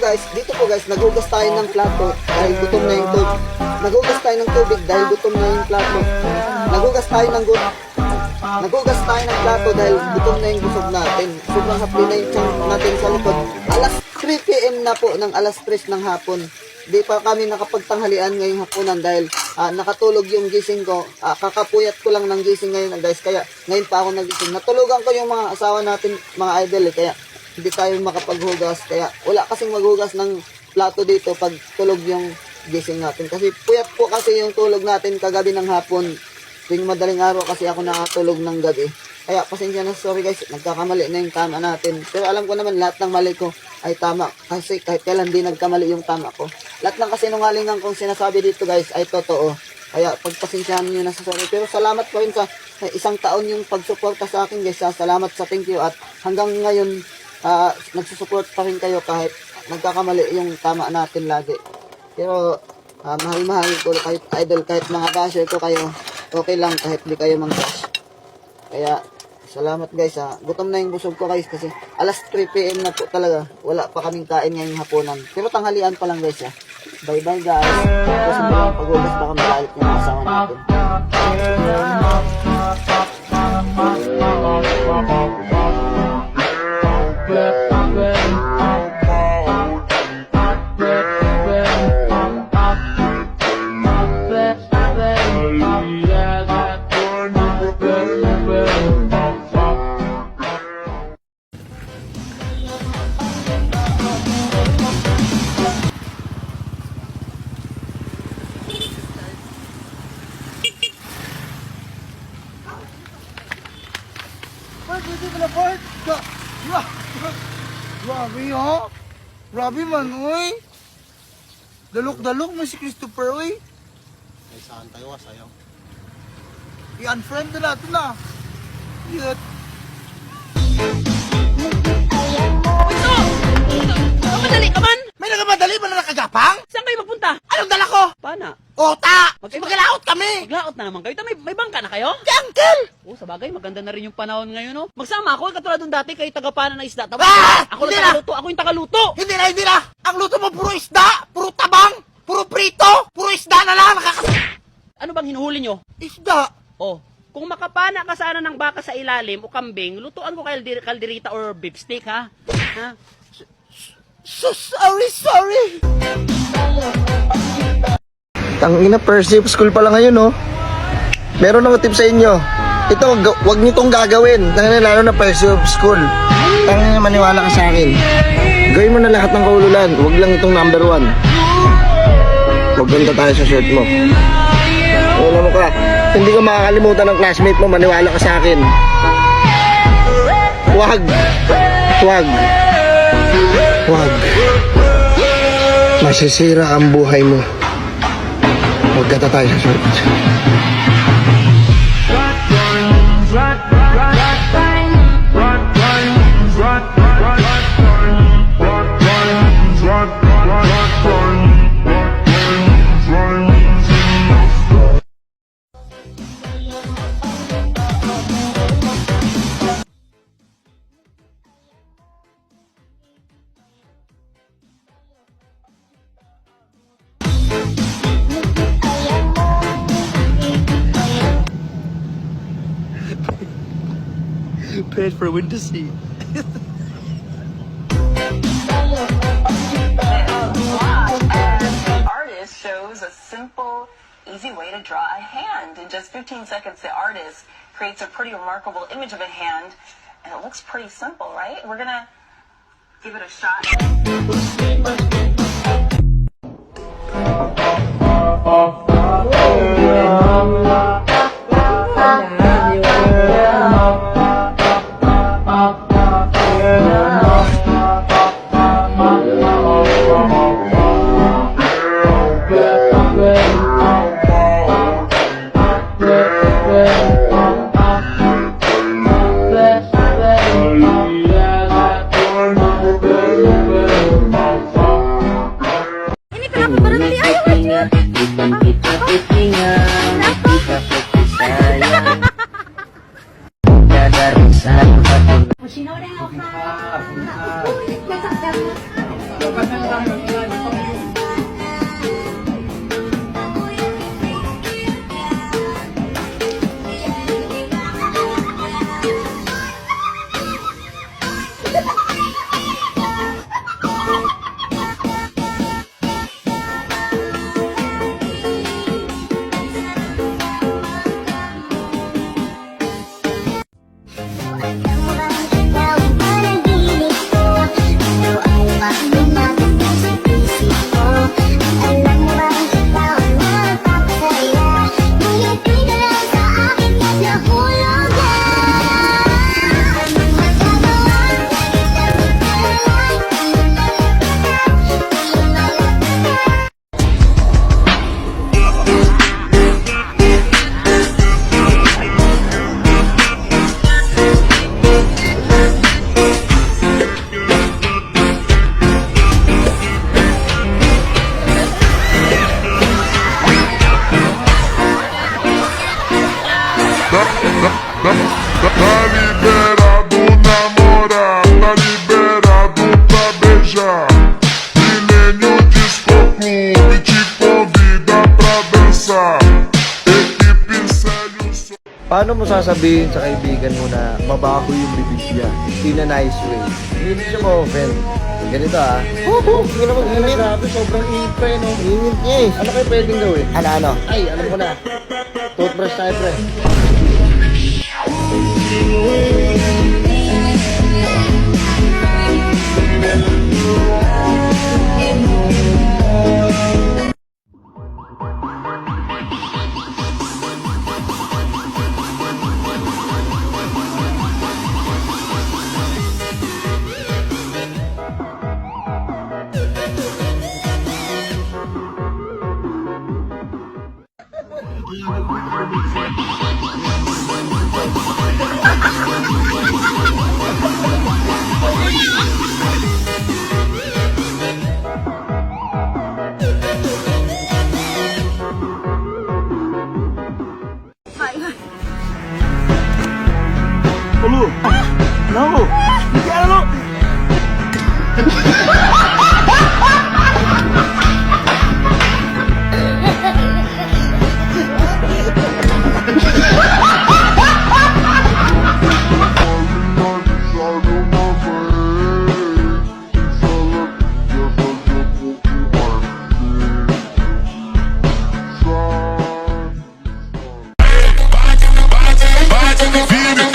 Guys, dito po guys, nagugas tayo ng plato dahil gutom na yung tubig. Nagugas tayo ng tubig dahil gutom na yung plato. Nagugas tayo ng plato dahil gutom na yung busog natin. Sobrang hapli na yung tiyan natin sa likod. Alas 3 PM na po ng alas 3 ng hapon. Di pa kami nakapagtanghalian ngayong hapunan dahil nakatulog yung gising ko. Kakapuyat ko lang ng gising ngayon guys, kaya ngayon pa ako nagising. Natulugan ko yung mga asawa natin, mga idol kaya hindi tayo makapaghugas, kaya wala kasing maghugas ng plato dito pag tulog yung gising natin. Kasi puyat po kasi yung tulog natin kagabi ng hapon. Tuwing madaling araw kasi ako nakatulog ng gabi. Kaya pasensya na, sorry guys, nagkakamali na yung tama natin. Pero alam ko naman lahat ng mali ko ay tama. Kasi kahit kailan di nagkamali yung tama ko. Lahat ng kasinungalingan kong sinasabi dito guys ay totoo. Kaya pagpasensyahan nyo na sa sorry. Pero salamat po rin sa isang taon yung pagsuporta sa akin guys. Salamat sa thank you. At hanggang ngayon, nagsusupport pa rin kayo kahit nagkakamali yung tama natin lagi. Pero mahal-mahal ko kahit idol, kahit mga basher ko kayo, okay lang kahit di kayo mang-bash. Kaya salamat guys. Gutom na yung busog ko guys kasi alas 3 PM na po talaga. Wala pa kaming kain ngayong hapunan. Pero tanghalian pa lang guys. Bye bye guys. Kasi pag-ugas pa kami kahit yung mga asawa natin. Grabe ha? Grabe man, uy. Dalok-dalok man si Christopher, uy. Ay, saan tayo? Sayaw. I-unfriend na natin na. Yut. Madali ka man! May nagamadali ba na nakagapang? Saan kayo magpunta? Anong dala ko? Pana? Ota! Maglaot kami! Maglaot na naman kayo. May bangka na kayo? Si Uncle! Oo, sa bagay, maganda na rin yung panahon ngayon, no? Magsama ako, katulad nung dati, kayo tagapanan ng isda. Ako Hindi lang na! tagaluto, ako yung tagaluto! Hindi na! Ang luto mo puro isda, puro tabang, puro prito, puro isda na lang. Ano bang hinuhuli nyo? Isda! Oh, kung makapana ka sana ng baka sa ilalim o kambing, lutuan ko kalderita or beef steak, ha? Ha? So sorry! Tangina, first day of school pa lang ngayon, no? Meron akong tip sa inyo. Ito, wag niyo tong gagawin. Tangina, lalo na first day of school. Tangina, maniwala ka sa akin. Gawin mo na lahat ng kaululan. Wag lang itong number 1. Maganda tayo sa shirt mo. Alam mo ka, hindi ka makakalimutan ng classmate mo. Maniwala ka sa akin. Wag. Masisira ang buhay mo. Magkata tayo sa sulit. Paid for window seat. Artist shows a simple, easy way to draw a hand. In just 15 seconds, the artist creates a pretty remarkable image of a hand, and it looks pretty simple, right? We're gonna give it a shot. Ini kenapa berhenti? Ayo maju. Tá liberado namorar, tá liberado pra beijar. Milênio Disco Clube te convida pra dançar. Equipe Célio Sol. Paano mo sasabihin sa kaibigan mo na mabaho yung bibig niya? In a nice way. Hindi siya ma-offend. Ganito ah. Oo, hindi na mag-init. Grabe, sobrang init pa yun. Init niya eh. Ano kayo pwedeng gawin? Ano? Ay, alam ko na. Toothbrush tayo, pre. Lu. No. Jangan lu. Vire